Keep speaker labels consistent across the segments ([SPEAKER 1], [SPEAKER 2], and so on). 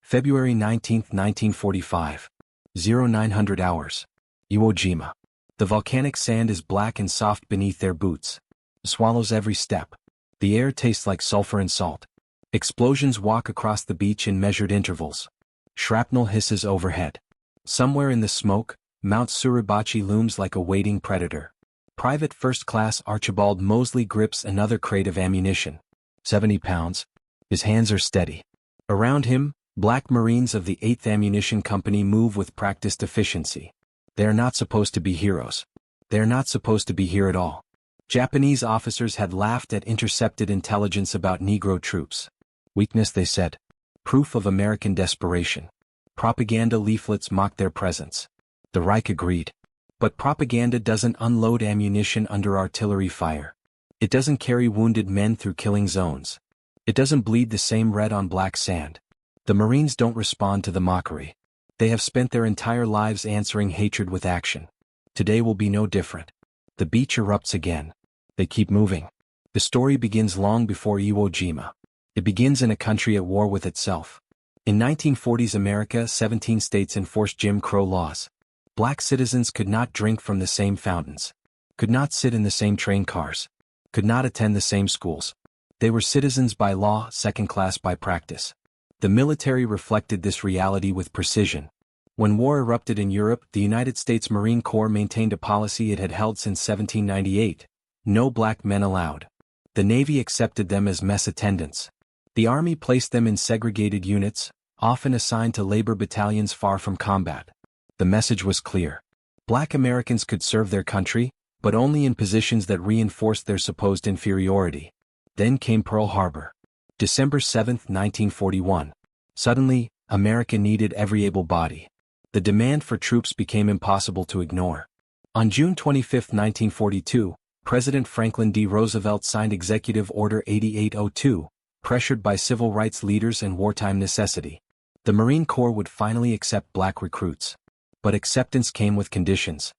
[SPEAKER 1] February 19, 1945. 0900 hours. Iwo Jima. The volcanic sand is black and soft beneath their boots. Swallows every step. The air tastes like sulfur and salt. Explosions walk across the beach in measured intervals. Shrapnel hisses overhead. Somewhere in the smoke, Mount Suribachi looms like a waiting predator. Private First Class Archibald Mosley grips another crate of ammunition. 70 pounds. His hands are steady. Around him, Black Marines of the 8th Ammunition Company move with practiced efficiency. They are not supposed to be heroes. They are not supposed to be here at all. Japanese officers had laughed at intercepted intelligence about Negro troops. Weakness, they said. Proof of American desperation. Propaganda leaflets mocked their presence. The Reich agreed. But propaganda doesn't unload ammunition under artillery fire. It doesn't carry wounded men through killing zones. It doesn't bleed the same red on black sand. The Marines don't respond to the mockery. They have spent their entire lives answering hatred with action. Today will be no different. The beach erupts again. They keep moving. The story begins long before Iwo Jima. It begins in a country at war with itself. In 1940s America, 17 states enforced Jim Crow laws. Black citizens could not drink from the same fountains, could not sit in the same train cars, could not attend the same schools. They were citizens by law, second class by practice. The military reflected this reality with precision. When war erupted in Europe, the United States Marine Corps maintained a policy it had held since 1798. No black men allowed. The Navy accepted them as mess attendants. The Army placed them in segregated units, often assigned to labor battalions far from combat. The message was clear. Black Americans could serve their country, but only in positions that reinforced their supposed inferiority. Then came Pearl Harbor. December 7, 1941. Suddenly, America needed every able body. The demand for troops became impossible to ignore. On June 25, 1942, President Franklin D. Roosevelt signed Executive Order 8802, pressured by civil rights leaders and wartime necessity. The Marine Corps would finally accept black recruits. But acceptance came with conditions.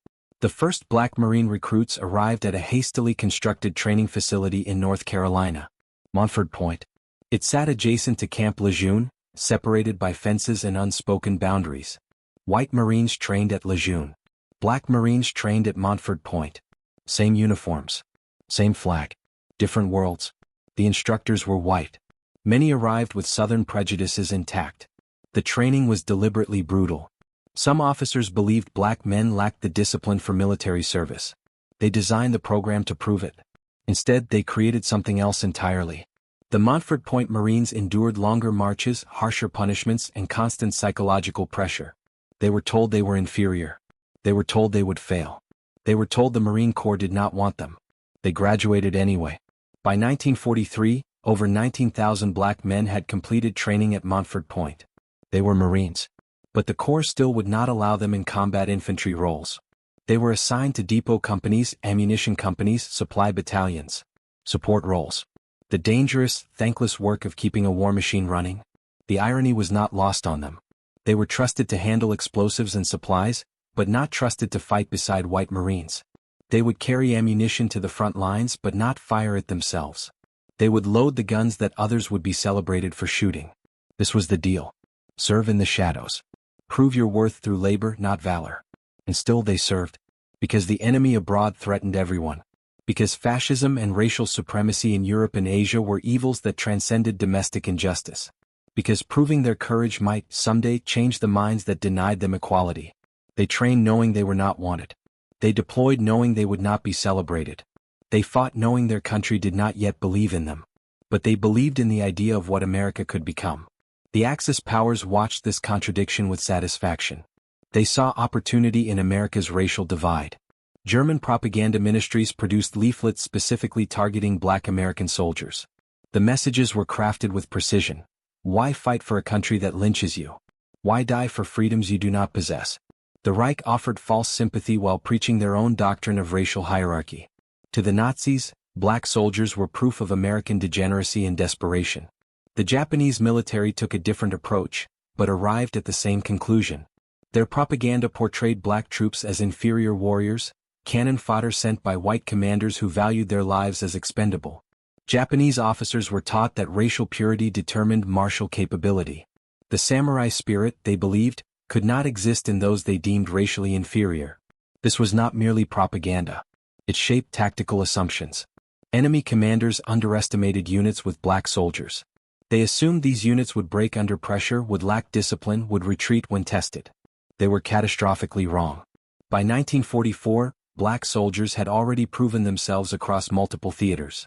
[SPEAKER 1] The first black Marine recruits arrived at a hastily constructed training facility in North Carolina, Montford Point. It sat adjacent to Camp Lejeune, separated by fences and unspoken boundaries. White Marines trained at Lejeune. Black Marines trained at Montford Point. Same uniforms. Same flag. Different worlds. The instructors were white. Many arrived with Southern prejudices intact. The training was deliberately brutal. Some officers believed black men lacked the discipline for military service. They designed the program to prove it. Instead, they created something else entirely. The Montford Point Marines endured longer marches, harsher punishments, and constant psychological pressure. They were told they were inferior. They were told they would fail. They were told the Marine Corps did not want them. They graduated anyway. By 1943, over 19,000 black men had completed training at Montford Point. They were Marines. But the Corps still would not allow them in combat infantry roles. They were assigned to depot companies, ammunition companies, supply battalions, support roles. The dangerous, thankless work of keeping a war machine running. The irony was not lost on them. They were trusted to handle explosives and supplies, but not trusted to fight beside white Marines. They would carry ammunition to the front lines but not fire it themselves. They would load the guns that others would be celebrated for shooting. This was the deal. Serve in the shadows. Prove your worth through labor, not valor. And still they served. Because the enemy abroad threatened everyone. Because fascism and racial supremacy in Europe and Asia were evils that transcended domestic injustice. Because proving their courage might, someday, change the minds that denied them equality. They trained knowing they were not wanted. They deployed knowing they would not be celebrated. They fought knowing their country did not yet believe in them. But they believed in the idea of what America could become. The Axis powers watched this contradiction with satisfaction. They saw opportunity in America's racial divide. German propaganda ministries produced leaflets specifically targeting black American soldiers. The messages were crafted with precision. Why fight for a country that lynches you? Why die for freedoms you do not possess? The Reich offered false sympathy while preaching their own doctrine of racial hierarchy. To the Nazis, black soldiers were proof of American degeneracy and desperation. The Japanese military took a different approach, but arrived at the same conclusion. Their propaganda portrayed black troops as inferior warriors, cannon fodder sent by white commanders who valued their lives as expendable. Japanese officers were taught that racial purity determined martial capability. The samurai spirit, they believed, could not exist in those they deemed racially inferior. This was not merely propaganda. It shaped tactical assumptions. Enemy commanders underestimated units with black soldiers. They assumed these units would break under pressure, would lack discipline, would retreat when tested. They were catastrophically wrong. By 1944, black soldiers had already proven themselves across multiple theaters.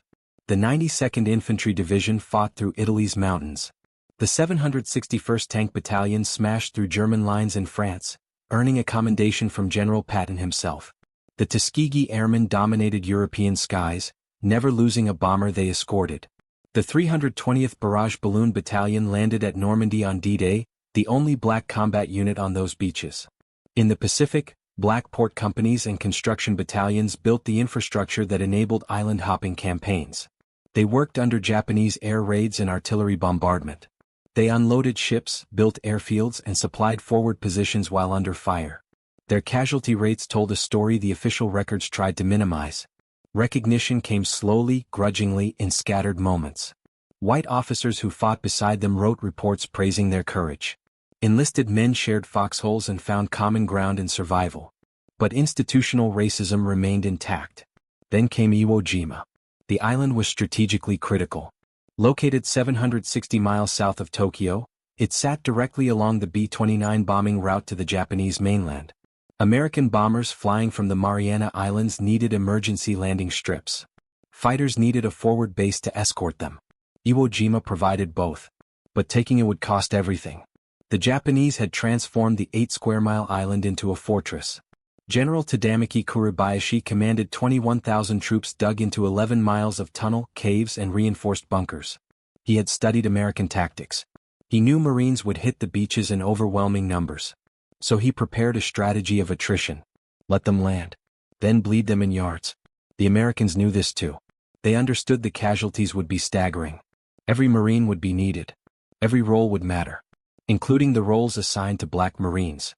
[SPEAKER 1] The 92nd Infantry Division fought through Italy's mountains. The 761st Tank Battalion smashed through German lines in France, earning a commendation from General Patton himself. The Tuskegee Airmen dominated European skies, never losing a bomber they escorted. The 320th Barrage Balloon Battalion landed at Normandy on D-Day, the only black combat unit on those beaches. In the Pacific, black port companies and construction battalions built the infrastructure that enabled island-hopping campaigns. They worked under Japanese air raids and artillery bombardment. They unloaded ships, built airfields, and supplied forward positions while under fire. Their casualty rates told a story the official records tried to minimize. Recognition came slowly, grudgingly, in scattered moments. White officers who fought beside them wrote reports praising their courage. Enlisted men shared foxholes and found common ground in survival. But institutional racism remained intact. Then came Iwo Jima. The island was strategically critical. Located 760 miles south of Tokyo, it sat directly along the B-29 bombing route to the Japanese mainland. American bombers flying from the Mariana Islands needed emergency landing strips. Fighters needed a forward base to escort them. Iwo Jima provided both. But taking it would cost everything. The Japanese had transformed the 8-square-mile island into a fortress. General Tadamaki Kuribayashi commanded 21,000 troops dug into 11 miles of tunnel, caves, and reinforced bunkers. He had studied American tactics. He knew Marines would hit the beaches in overwhelming numbers. So he prepared a strategy of attrition. Let them land. Then bleed them in yards. The Americans knew this too. They understood the casualties would be staggering. Every Marine would be needed. Every role would matter, including the roles assigned to black Marines.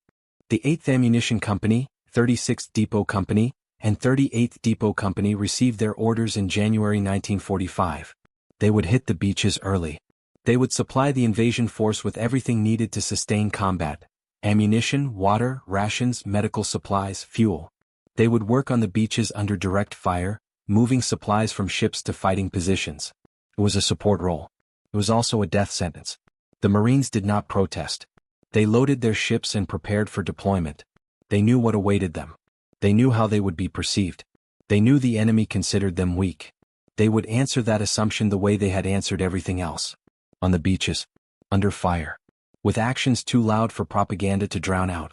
[SPEAKER 1] The 8th Ammunition Company, 36th Depot Company, and 38th Depot Company received their orders in January 1945. They would hit the beaches early. They would supply the invasion force with everything needed to sustain combat: ammunition, water, rations, medical supplies, fuel. They would work on the beaches under direct fire, moving supplies from ships to fighting positions. It was a support role. It was also a death sentence. The Marines did not protest. They loaded their ships and prepared for deployment. They knew what awaited them. They knew how they would be perceived. They knew the enemy considered them weak. They would answer that assumption the way they had answered everything else. On the beaches. Under fire. With actions too loud for propaganda to drown out.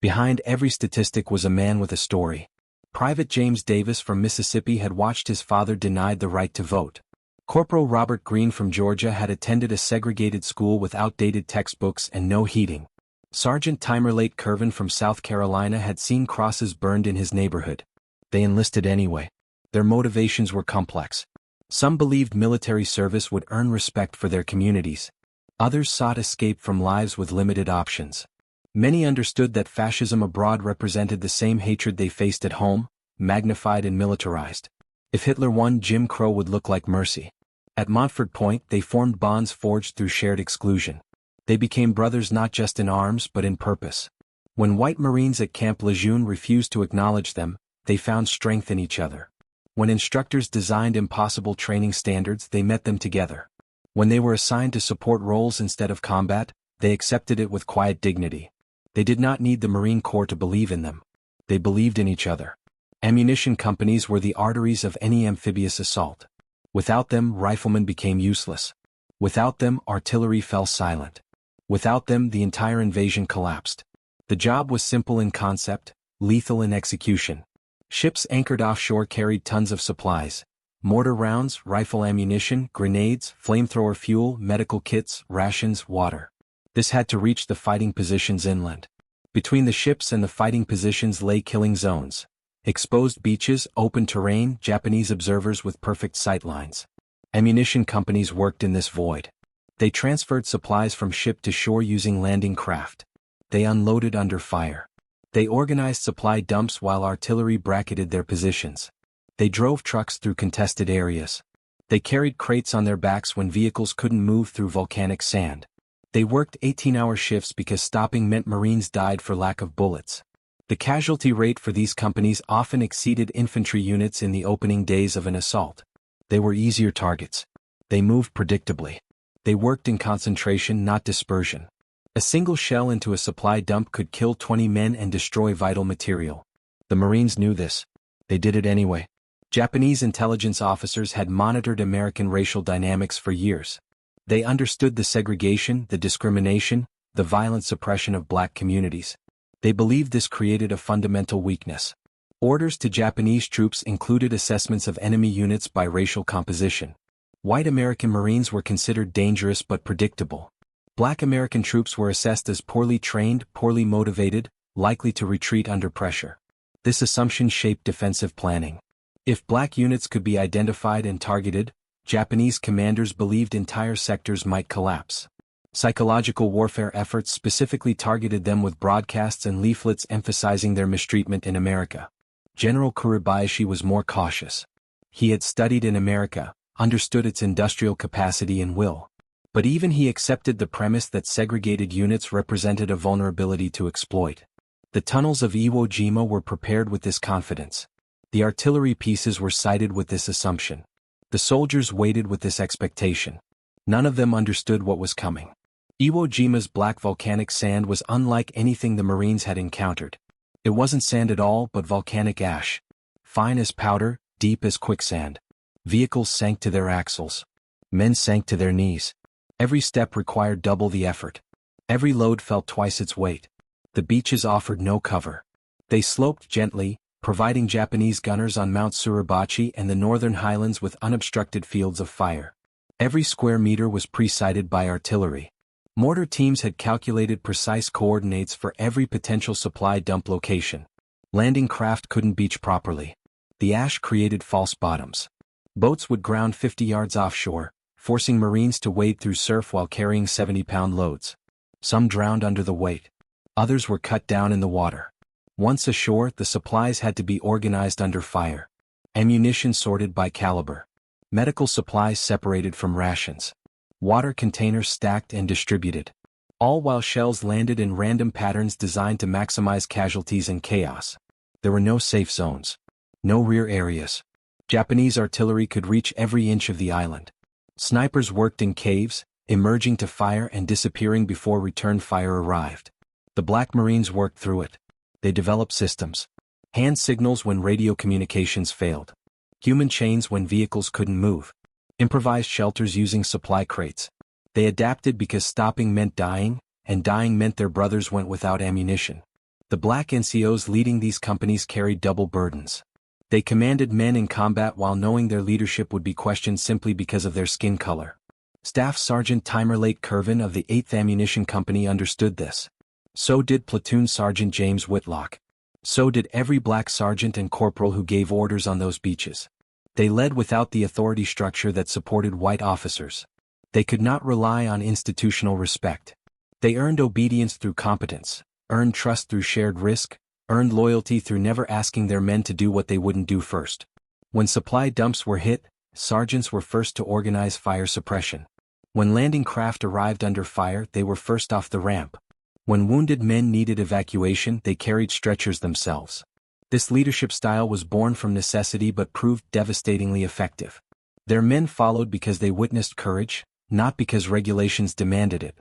[SPEAKER 1] Behind every statistic was a man with a story. Private James Davis from Mississippi had watched his father denied the right to vote. Corporal Robert Greene from Georgia had attended a segregated school with outdated textbooks and no heating. Sergeant Timerlate Curvin from South Carolina had seen crosses burned in his neighborhood. They enlisted anyway. Their motivations were complex. Some believed military service would earn respect for their communities. Others sought escape from lives with limited options. Many understood that fascism abroad represented the same hatred they faced at home, magnified and militarized. If Hitler won, Jim Crow would look like mercy. At Montford Point, they formed bonds forged through shared exclusion. They became brothers not just in arms but in purpose. When white Marines at Camp Lejeune refused to acknowledge them, they found strength in each other. When instructors designed impossible training standards, they met them together. When they were assigned to support roles instead of combat, they accepted it with quiet dignity. They did not need the Marine Corps to believe in them. They believed in each other. Ammunition companies were the arteries of any amphibious assault. Without them, riflemen became useless. Without them, artillery fell silent. Without them, the entire invasion collapsed. The job was simple in concept, lethal in execution. Ships anchored offshore carried tons of supplies: mortar rounds, rifle ammunition, grenades, flamethrower fuel, medical kits, rations, water. This had to reach the fighting positions inland. Between the ships and the fighting positions lay killing zones. Exposed beaches, open terrain, Japanese observers with perfect sight lines. Ammunition companies worked in this void. They transferred supplies from ship to shore using landing craft. They unloaded under fire. They organized supply dumps while artillery bracketed their positions. They drove trucks through contested areas. They carried crates on their backs when vehicles couldn't move through volcanic sand. They worked 18-hour shifts because stopping meant Marines died for lack of bullets. The casualty rate for these companies often exceeded infantry units in the opening days of an assault. They were easier targets. They moved predictably. They worked in concentration, not dispersion. A single shell into a supply dump could kill 20 men and destroy vital material. The Marines knew this. They did it anyway. Japanese intelligence officers had monitored American racial dynamics for years. They understood the segregation, the discrimination, the violent suppression of black communities. They believed this created a fundamental weakness. Orders to Japanese troops included assessments of enemy units by racial composition. White American Marines were considered dangerous but predictable. Black American troops were assessed as poorly trained, poorly motivated, likely to retreat under pressure. This assumption shaped defensive planning. If black units could be identified and targeted, Japanese commanders believed entire sectors might collapse. Psychological warfare efforts specifically targeted them with broadcasts and leaflets emphasizing their mistreatment in America. General Kuribayashi was more cautious. He had studied in America, understood its industrial capacity and will. But even he accepted the premise that segregated units represented a vulnerability to exploit. The tunnels of Iwo Jima were prepared with this confidence. The artillery pieces were sighted with this assumption. The soldiers waited with this expectation. None of them understood what was coming. Iwo Jima's black volcanic sand was unlike anything the Marines had encountered. It wasn't sand at all but volcanic ash. Fine as powder, deep as quicksand. Vehicles sank to their axles. Men sank to their knees. Every step required double the effort. Every load felt twice its weight. The beaches offered no cover. They sloped gently, providing Japanese gunners on Mount Suribachi and the northern highlands with unobstructed fields of fire. Every square meter was pre-sighted by artillery. Mortar teams had calculated precise coordinates for every potential supply dump location. Landing craft couldn't beach properly. The ash created false bottoms. Boats would ground 50 yards offshore, forcing Marines to wade through surf while carrying 70-pound loads. Some drowned under the weight. Others were cut down in the water. Once ashore, the supplies had to be organized under fire. Ammunition sorted by caliber. Medical supplies separated from rations. Water containers stacked and distributed. All while shells landed in random patterns designed to maximize casualties and chaos. There were no safe zones. No rear areas. Japanese artillery could reach every inch of the island. Snipers worked in caves, emerging to fire and disappearing before return fire arrived. The Black Marines worked through it. They developed systems. Hand signals when radio communications failed. Human chains when vehicles couldn't move. Improvised shelters using supply crates. They adapted because stopping meant dying, and dying meant their brothers went without ammunition. The black NCOs leading these companies carried double burdens. They commanded men in combat while knowing their leadership would be questioned simply because of their skin color. Staff Sergeant Timerlate Kervin of the 8th Ammunition Company understood this. So did Platoon Sergeant James Whitlock. So did every black sergeant and corporal who gave orders on those beaches. They led without the authority structure that supported white officers. They could not rely on institutional respect. They earned obedience through competence, earned trust through shared risk, earned loyalty through never asking their men to do what they wouldn't do first. When supply dumps were hit, sergeants were first to organize fire suppression. When landing craft arrived under fire, they were first off the ramp. When wounded men needed evacuation, they carried stretchers themselves. This leadership style was born from necessity but proved devastatingly effective. Their men followed because they witnessed courage, not because regulations demanded it.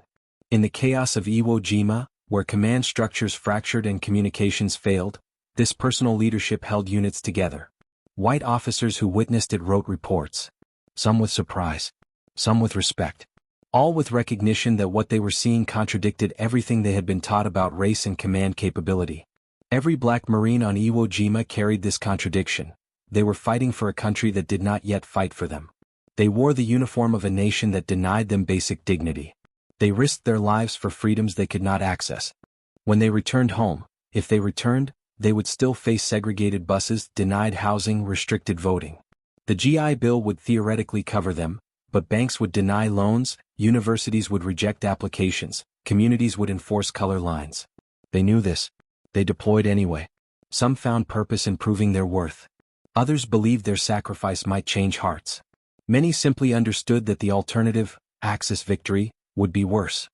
[SPEAKER 1] In the chaos of Iwo Jima, where command structures fractured and communications failed, this personal leadership held units together. White officers who witnessed it wrote reports. Some with surprise. Some with respect. All with recognition that what they were seeing contradicted everything they had been taught about race and command capability. Every black Marine on Iwo Jima carried this contradiction. They were fighting for a country that did not yet fight for them. They wore the uniform of a nation that denied them basic dignity. They risked their lives for freedoms they could not access. When they returned home, if they returned, they would still face segregated buses, denied housing, restricted voting. The GI Bill would theoretically cover them, but banks would deny loans, universities would reject applications, communities would enforce color lines. They knew this. They deployed anyway. Some found purpose in proving their worth. Others believed their sacrifice might change hearts. Many simply understood that the alternative, Axis victory, would be worse.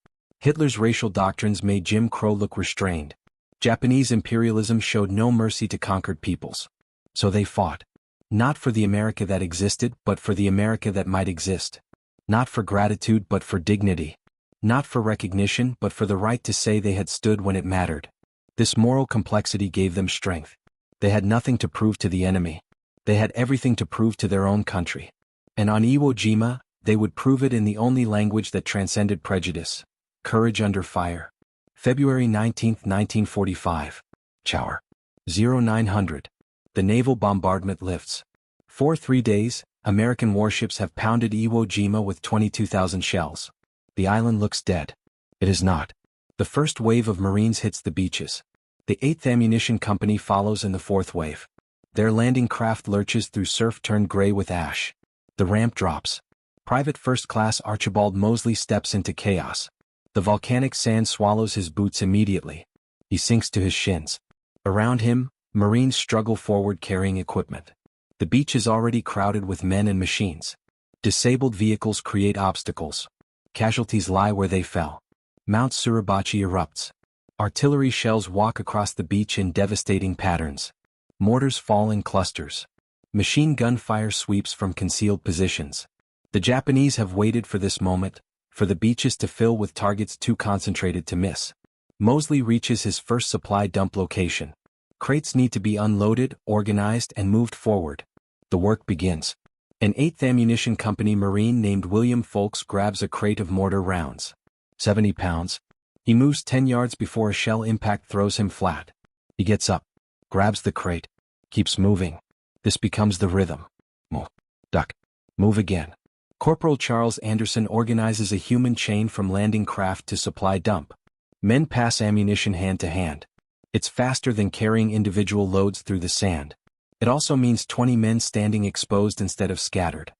[SPEAKER 1] Hitler's racial doctrines made Jim Crow look restrained. Japanese imperialism showed no mercy to conquered peoples. So they fought. Not for the America that existed, but for the America that might exist. Not for gratitude, but for dignity. Not for recognition, but for the right to say they had stood when it mattered. This moral complexity gave them strength. They had nothing to prove to the enemy. They had everything to prove to their own country. And on Iwo Jima, they would prove it in the only language that transcended prejudice: courage under fire. February 19, 1945. Chower. 0900. The naval bombardment lifts. For 3 days, American warships have pounded Iwo Jima with 22,000 shells. The island looks dead. It is not. The first wave of Marines hits the beaches. The 8th Ammunition Company follows in the 4th wave. Their landing craft lurches through surf turned gray with ash. The ramp drops. Private First Class Archibald Mosley steps into chaos. The volcanic sand swallows his boots immediately. He sinks to his shins. Around him, Marines struggle forward carrying equipment. The beach is already crowded with men and machines. Disabled vehicles create obstacles. Casualties lie where they fell. Mount Suribachi erupts. Artillery shells walk across the beach in devastating patterns. Mortars fall in clusters. Machine gun fire sweeps from concealed positions. The Japanese have waited for this moment, for the beaches to fill with targets too concentrated to miss. Mosley reaches his first supply dump location. Crates need to be unloaded, organized, and moved forward. The work begins. An 8th Ammunition Company Marine named William Folks grabs a crate of mortar rounds. 70 pounds. He moves 10 yards before a shell impact throws him flat. He gets up, grabs the crate, keeps moving. This becomes the rhythm. Move. Duck. Move again. Corporal Charles Anderson organizes a human chain from landing craft to supply dump. Men pass ammunition hand to hand. It's faster than carrying individual loads through the sand. It also means 20 men standing exposed instead of scattered.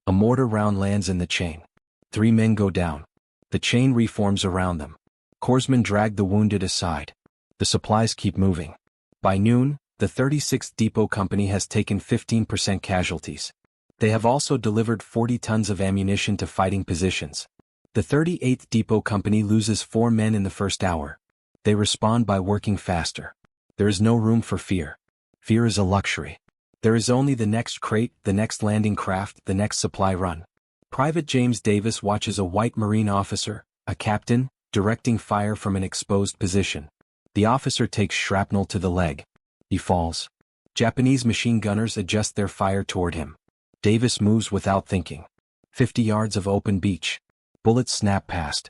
[SPEAKER 1] A mortar round lands in the chain. 3 men go down. The chain reforms around them. Corpsmen drag the wounded aside. The supplies keep moving. By noon, the 36th Depot Company has taken 15% casualties. They have also delivered 40 tons of ammunition to fighting positions. The 38th Depot Company loses 4 men in the first hour. They respond by working faster. There is no room for fear. Fear is a luxury. There is only the next crate, the next landing craft, the next supply run. Private James Davis watches a white Marine officer, a captain, directing fire from an exposed position. The officer takes shrapnel to the leg. He falls. Japanese machine gunners adjust their fire toward him. Davis moves without thinking. 50 yards of open beach. Bullets snap past.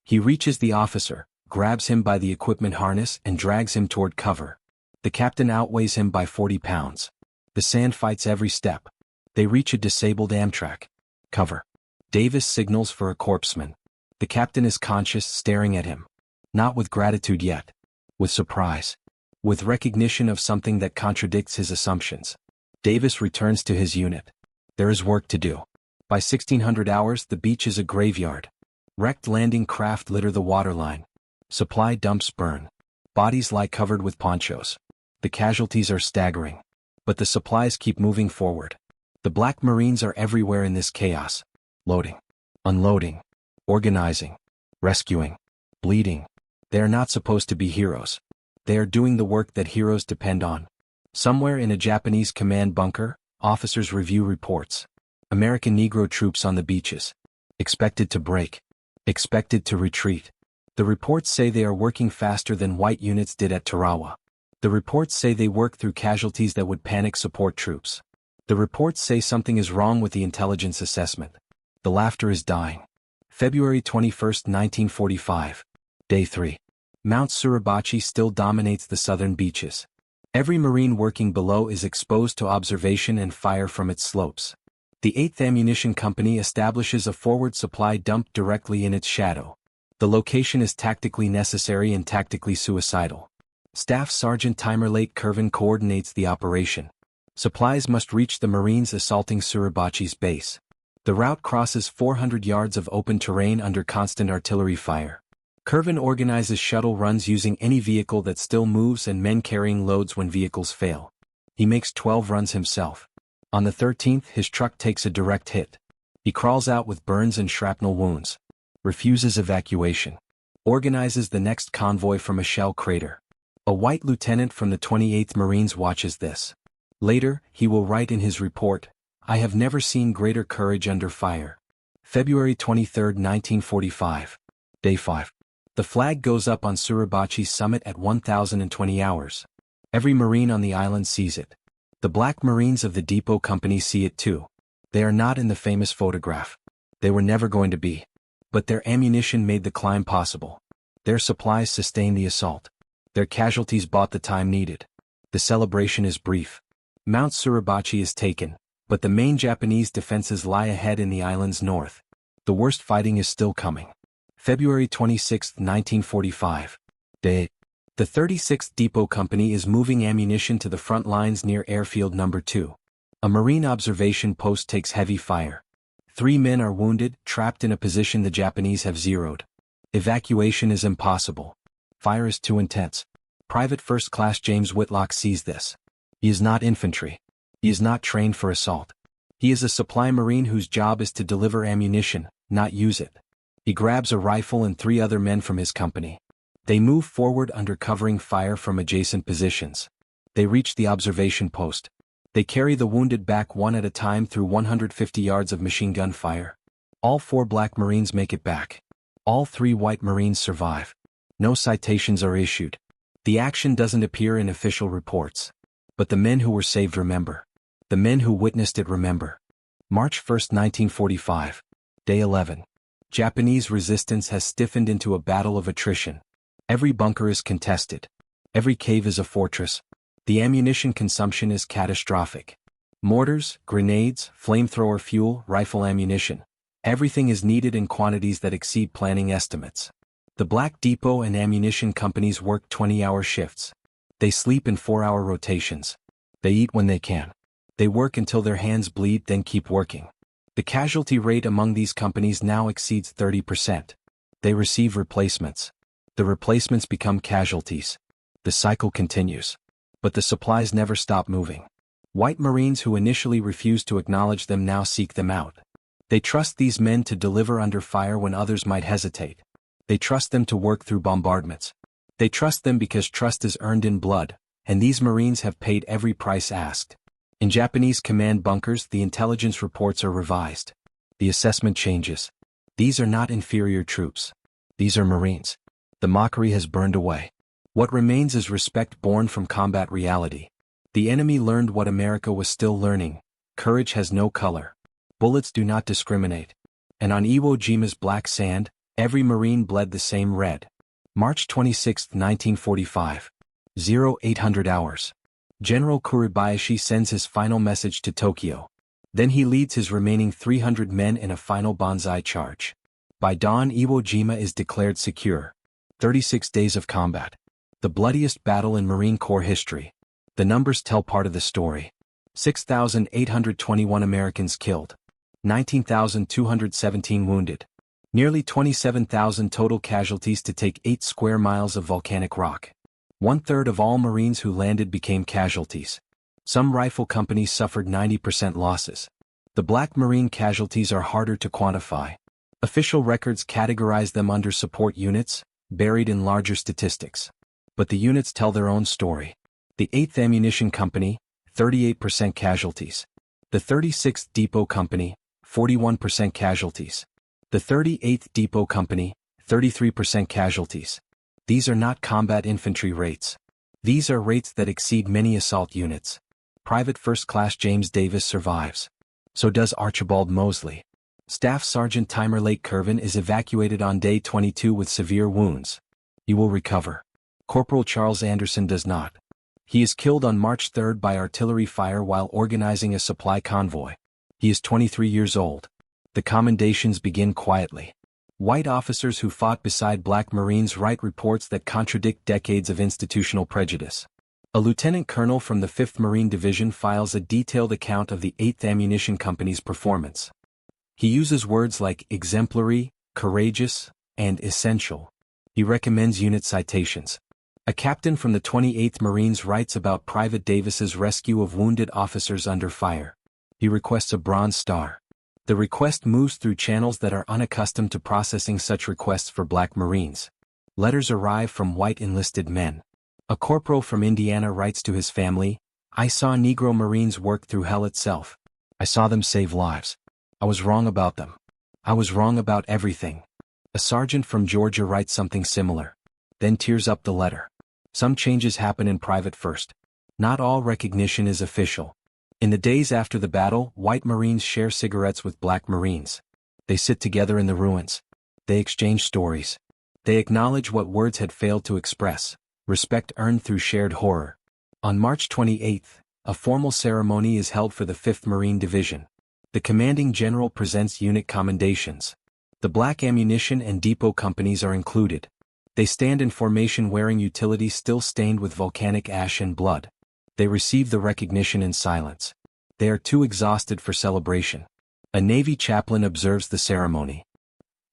[SPEAKER 1] He reaches the officer, grabs him by the equipment harness and drags him toward cover. The captain outweighs him by 40 pounds. The sand fights every step. They reach a disabled Amtrak. Cover. Davis signals for a corpsman. The captain is conscious, staring at him. Not with gratitude yet. With surprise. With recognition of something that contradicts his assumptions. Davis returns to his unit. There is work to do. By 1600 hours, the beach is a graveyard. Wrecked landing craft litter the waterline. Supply dumps burn. Bodies lie covered with ponchos. The casualties are staggering. But the supplies keep moving forward. The Black Marines are everywhere in this chaos. Loading. Unloading. Organizing. Rescuing. Bleeding. They are not supposed to be heroes. They are doing the work that heroes depend on. Somewhere in a Japanese command bunker, officers review reports. American Negro troops on the beaches. Expected to break. Expected to retreat. The reports say they are working faster than white units did at Tarawa. The reports say they work through casualties that would panic support troops. The reports say something is wrong with the intelligence assessment. The laughter is dying. February 21, 1945. Day 3. Mount Suribachi still dominates the southern beaches. Every Marine working below is exposed to observation and fire from its slopes. The 8th Ammunition Company establishes a forward supply dump directly in its shadow. The location is tactically necessary and tactically suicidal. Staff Sergeant Timerlate Kervin coordinates the operation. Supplies must reach the Marines assaulting Suribachi's base. The route crosses 400 yards of open terrain under constant artillery fire. Kervin organizes shuttle runs using any vehicle that still moves and men carrying loads when vehicles fail. He makes 12 runs himself. On the 13th, his truck takes a direct hit. He crawls out with burns and shrapnel wounds. Refuses evacuation. organizes the next convoy from a shell crater. A white lieutenant from the 28th Marines watches this. Later, he will write in his report, "I have never seen greater courage under fire." February 23, 1945. Day 5. The flag goes up on Suribachi's summit at 1020 hours. Every Marine on the island sees it. The Black Marines of the Depot Company see it too. They are not in the famous photograph. They were never going to be. But their ammunition made the climb possible. Their supplies sustained the assault. Their casualties bought the time needed. The celebration is brief. Mount Suribachi is taken, but the main Japanese defenses lie ahead in the island's north. The worst fighting is still coming. February 26, 1945. Day. The 36th Depot Company is moving ammunition to the front lines near Airfield No. 2. A Marine observation post takes heavy fire. 3 men are wounded, trapped in a position the Japanese have zeroed. Evacuation is impossible. Fire is too intense. Private First Class James Whitlock sees this. He is not infantry. He is not trained for assault. He is a supply Marine whose job is to deliver ammunition, not use it. He grabs a rifle and 3 other men from his company. They move forward under covering fire from adjacent positions. They reach the observation post. They carry the wounded back one at a time through 150 yards of machine gun fire. All 4 Black Marines make it back. All 3 White Marines survive. No citations are issued. The action doesn't appear in official reports. But the men who were saved remember. The men who witnessed it remember. March 1, 1945. Day 11. Japanese resistance has stiffened into a battle of attrition. Every bunker is contested. Every cave is a fortress. The ammunition consumption is catastrophic. Mortars, grenades, flamethrower fuel, rifle ammunition. Everything is needed in quantities that exceed planning estimates. The Black Depot and ammunition companies work 20-hour shifts. They sleep in 4-hour rotations. They eat when they can. They work until their hands bleed, then keep working. The casualty rate among these companies now exceeds 30%. They receive replacements. The replacements become casualties. The cycle continues. But the supplies never stop moving. White Marines who initially refused to acknowledge them now seek them out. They trust these men to deliver under fire when others might hesitate. They trust them to work through bombardments. They trust them because trust is earned in blood, and these Marines have paid every price asked. In Japanese command bunkers, the intelligence reports are revised. The assessment changes. These are not inferior troops. These are Marines. The mockery has burned away. What remains is respect born from combat reality. The enemy learned what America was still learning. Courage has no color. Bullets do not discriminate. And on Iwo Jima's black sand, every Marine bled the same red. March 26, 1945. 0800 hours. General Kuribayashi sends his final message to Tokyo. Then he leads his remaining 300 men in a final banzai charge. By dawn, Iwo Jima is declared secure. 36 days of combat. The bloodiest battle in Marine Corps history. The numbers tell part of the story. 6,821 Americans killed. 19,217 wounded. Nearly 27,000 total casualties to take 8 square miles of volcanic rock. 1/3 of all Marines who landed became casualties. Some rifle companies suffered 90% losses. The Black Marine casualties are harder to quantify. Official records categorize them under support units, buried in larger statistics. But the units tell their own story. The 8th Ammunition Company, 38% casualties. The 36th Depot Company, 41% casualties. The 38th Depot Company, 33% casualties. These are not combat infantry rates. These are rates that exceed many assault units. Private First Class James Davis survives. So does Archibald Mosley. Staff Sergeant Timer Lake Curvin is evacuated on day 22 with severe wounds. He will recover. Corporal Charles Anderson does not. He is killed on March 3 by artillery fire while organizing a supply convoy. He is 23 years old. The commendations begin quietly. White officers who fought beside Black Marines write reports that contradict decades of institutional prejudice. A lieutenant colonel from the 5th Marine Division files a detailed account of the 8th Ammunition Company's performance. He uses words like exemplary, courageous, and essential. He recommends unit citations. A captain from the 28th Marines writes about Private Davis's rescue of wounded officers under fire. He requests a Bronze Star. The request moves through channels that are unaccustomed to processing such requests for Black Marines. Letters arrive from white enlisted men. A corporal from Indiana writes to his family, "I saw Negro Marines work through hell itself. I saw them save lives. I was wrong about them. I was wrong about everything." A sergeant from Georgia writes something similar, then tears up the letter. Some changes happen in private first. Not all recognition is official. In the days after the battle, white Marines share cigarettes with black Marines. They sit together in the ruins. They exchange stories. They acknowledge what words had failed to express, respect earned through shared horror. On March 28, a formal ceremony is held for the 5th Marine Division. The commanding general presents unit commendations. The black ammunition and depot companies are included. They stand in formation wearing utilities still stained with volcanic ash and blood. They receive the recognition in silence. They are too exhausted for celebration. A Navy chaplain observes the ceremony.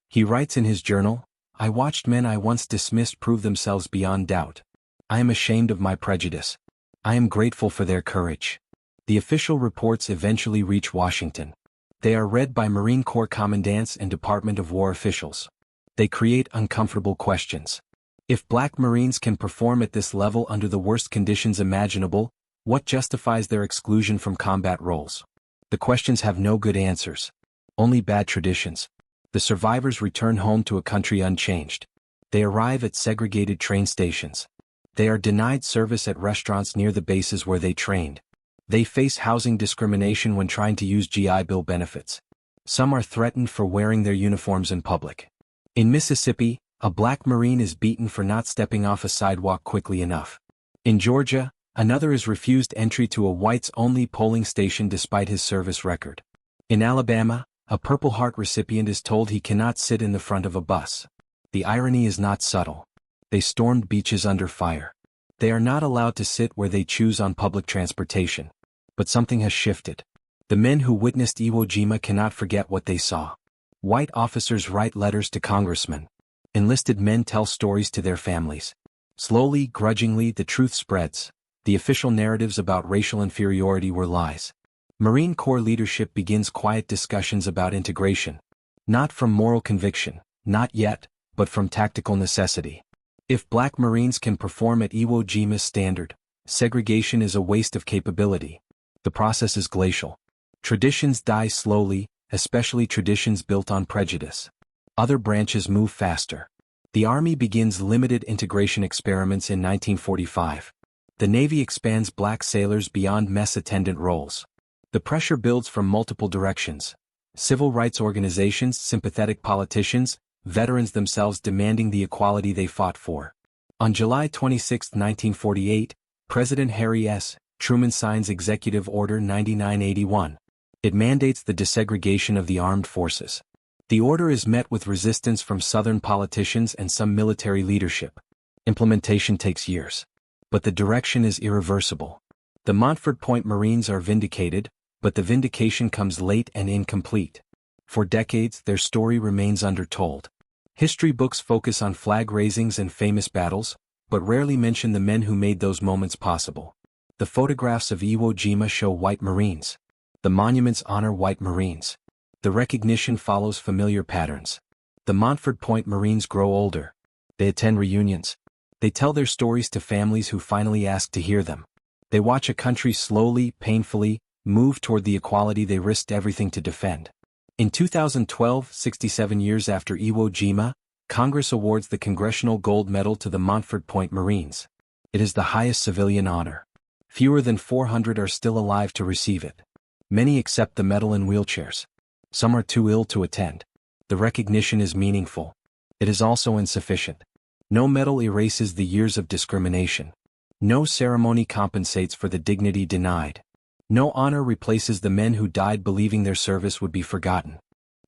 [SPEAKER 1] He writes in his journal, "I watched men I once dismissed prove themselves beyond doubt. I am ashamed of my prejudice. I am grateful for their courage." The official reports eventually reach Washington. They are read by Marine Corps commandants and Department of War officials. They create uncomfortable questions. If black Marines can perform at this level under the worst conditions imaginable, what justifies their exclusion from combat roles? The questions have no good answers. Only bad traditions. The survivors return home to a country unchanged. They arrive at segregated train stations. They are denied service at restaurants near the bases where they trained. They face housing discrimination when trying to use GI Bill benefits. Some are threatened for wearing their uniforms in public. In Mississippi, a black Marine is beaten for not stepping off a sidewalk quickly enough. In Georgia, another is refused entry to a whites-only polling station despite his service record. In Alabama, a Purple Heart recipient is told he cannot sit in the front of a bus. The irony is not subtle. They stormed beaches under fire. They are not allowed to sit where they choose on public transportation. But something has shifted. The men who witnessed Iwo Jima cannot forget what they saw. White officers write letters to congressmen. Enlisted men tell stories to their families. Slowly, grudgingly, the truth spreads. The official narratives about racial inferiority were lies. Marine Corps leadership begins quiet discussions about integration. Not from moral conviction, not yet, but from tactical necessity. If black Marines can perform at Iwo Jima's standard, segregation is a waste of capability. The process is glacial. Traditions die slowly, especially traditions built on prejudice. Other branches move faster. The Army begins limited integration experiments in 1945. The Navy expands black sailors beyond mess attendant roles. The pressure builds from multiple directions. Civil rights organizations, sympathetic politicians, veterans themselves demanding the equality they fought for. On July 26, 1948, President Harry S. Truman signs Executive Order 9981. It mandates the desegregation of the armed forces. The order is met with resistance from Southern politicians and some military leadership. Implementation takes years. But the direction is irreversible. The Montford Point Marines are vindicated, but the vindication comes late and incomplete. For decades, their story remains undertold. History books focus on flag raisings and famous battles, but rarely mention the men who made those moments possible. The photographs of Iwo Jima show white Marines. The monuments honor white Marines. The recognition follows familiar patterns. The Montford Point Marines grow older. They attend reunions. They tell their stories to families who finally ask to hear them. They watch a country slowly, painfully, move toward the equality they risked everything to defend. In 2012, 67 years after Iwo Jima, Congress awards the Congressional Gold Medal to the Montford Point Marines. It is the highest civilian honor. Fewer than 400 are still alive to receive it. Many accept the medal in wheelchairs. Some are too ill to attend. The recognition is meaningful. It is also insufficient. No medal erases the years of discrimination. No ceremony compensates for the dignity denied. No honor replaces the men who died believing their service would be forgotten.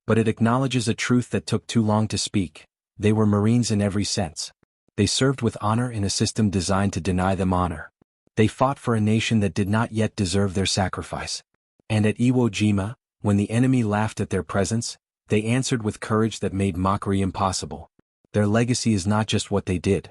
[SPEAKER 1] But it acknowledges a truth that took too long to speak. They were Marines in every sense. They served with honor in a system designed to deny them honor. They fought for a nation that did not yet deserve their sacrifice. And at Iwo Jima, when the enemy laughed at their presence, they answered with courage that made mockery impossible. Their legacy is not just what they did.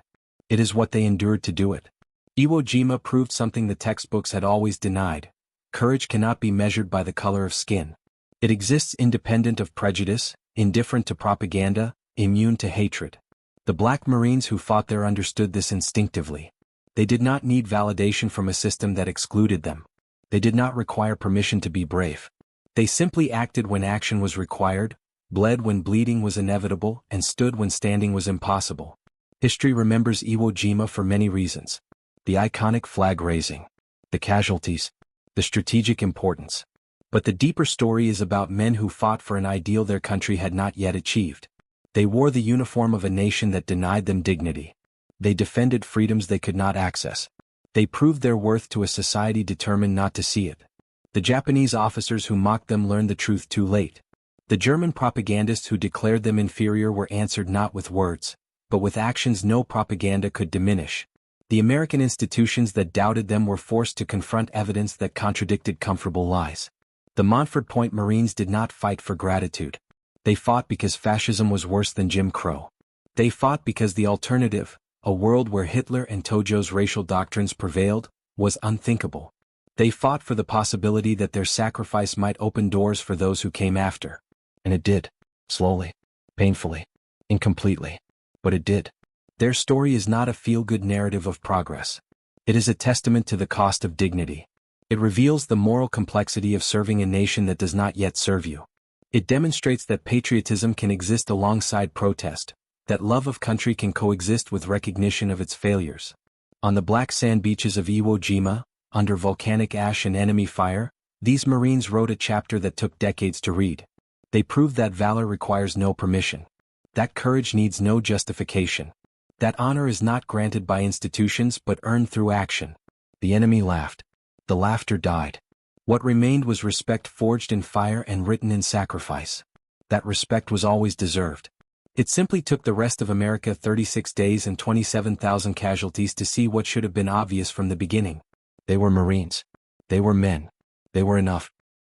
[SPEAKER 1] It is what they endured to do it. Iwo Jima proved something the textbooks had always denied. Courage cannot be measured by the color of skin. It exists independent of prejudice, indifferent to propaganda, immune to hatred. The black Marines who fought there understood this instinctively. They did not need validation from a system that excluded them. They did not require permission to be brave. They simply acted when action was required, bled when bleeding was inevitable, and stood when standing was impossible. History remembers Iwo Jima for many reasons. The iconic flag raising, the casualties, the strategic importance. But the deeper story is about men who fought for an ideal their country had not yet achieved. They wore the uniform of a nation that denied them dignity. They defended freedoms they could not access. They proved their worth to a society determined not to see it. The Japanese officers who mocked them learned the truth too late. The German propagandists who declared them inferior were answered not with words, but with actions no propaganda could diminish. The American institutions that doubted them were forced to confront evidence that contradicted comfortable lies. The Montford Point Marines did not fight for gratitude. They fought because fascism was worse than Jim Crow. They fought because the alternative, a world where Hitler and Tojo's racial doctrines prevailed, was unthinkable. They fought for the possibility that their sacrifice might open doors for those who came after. And it did. Slowly. Painfully. Incompletely. But it did. Their story is not a feel-good narrative of progress. It is a testament to the cost of dignity. It reveals the moral complexity of serving a nation that does not yet serve you. It demonstrates that patriotism can exist alongside protest, that love of country can coexist with recognition of its failures. On the black sand beaches of Iwo Jima, under volcanic ash and enemy fire, these Marines wrote a chapter that took decades to read. They proved that valor requires no permission. That courage needs no justification. That honor is not granted by institutions but earned through action. The enemy laughed. The laughter died. What remained was respect forged in fire and written in sacrifice. That respect was always deserved. It simply took the rest of America 36 days and 27,000 casualties to see what should have been obvious from the beginning. They were Marines. They were men. They were enough.